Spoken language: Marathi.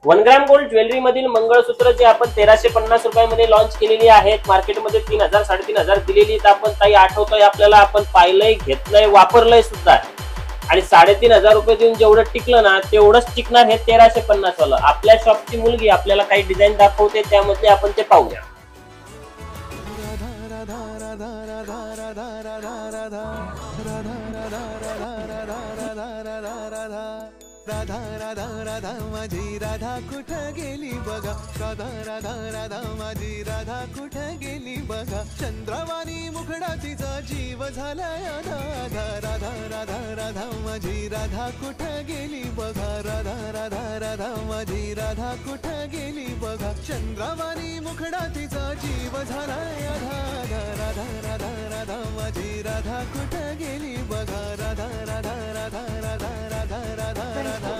1 ग्रॅम गोल्ड ज्वेलरी मधील मंगळसूत्र जे आपण 1350 रुपयामध्ये लॉन्च केलेली आहेत, मार्केटमध्ये 3000 3,500 दिलेली, तर आपण ताई आठवतोय आपल्याला, आपण पाहिलंय, घेतलंय, वापरलंय सुद्धा आणि 3,500 रुपये देऊन जेवढं टिकलं ना तेवढंच टिकणार हे 1350 वालं. आपल्या शॉपची मुलगी आपल्याला काही डिझाईन दाखवते, त्यामध्ये आपण ते पाहूया. राधा राधा राधा माझी राधा कुठं गेली बघा, राधा राधा राधा माझी राधा कुठं गेली बघा, चंद्रवाणी मुखडा तिचा जीव झालाय राधा राधा राधा राधा माझी राधा कुठं गेली बघा, राधा राधा राधा माझी राधा कुठं गेली बघा, चंद्रवाणी मुखडा तिचा जीव झालाय राधा राधा राधा राधा माझी राधा कुठं गेली बघा, राधा राधा राधा राधा राधा राधा राधा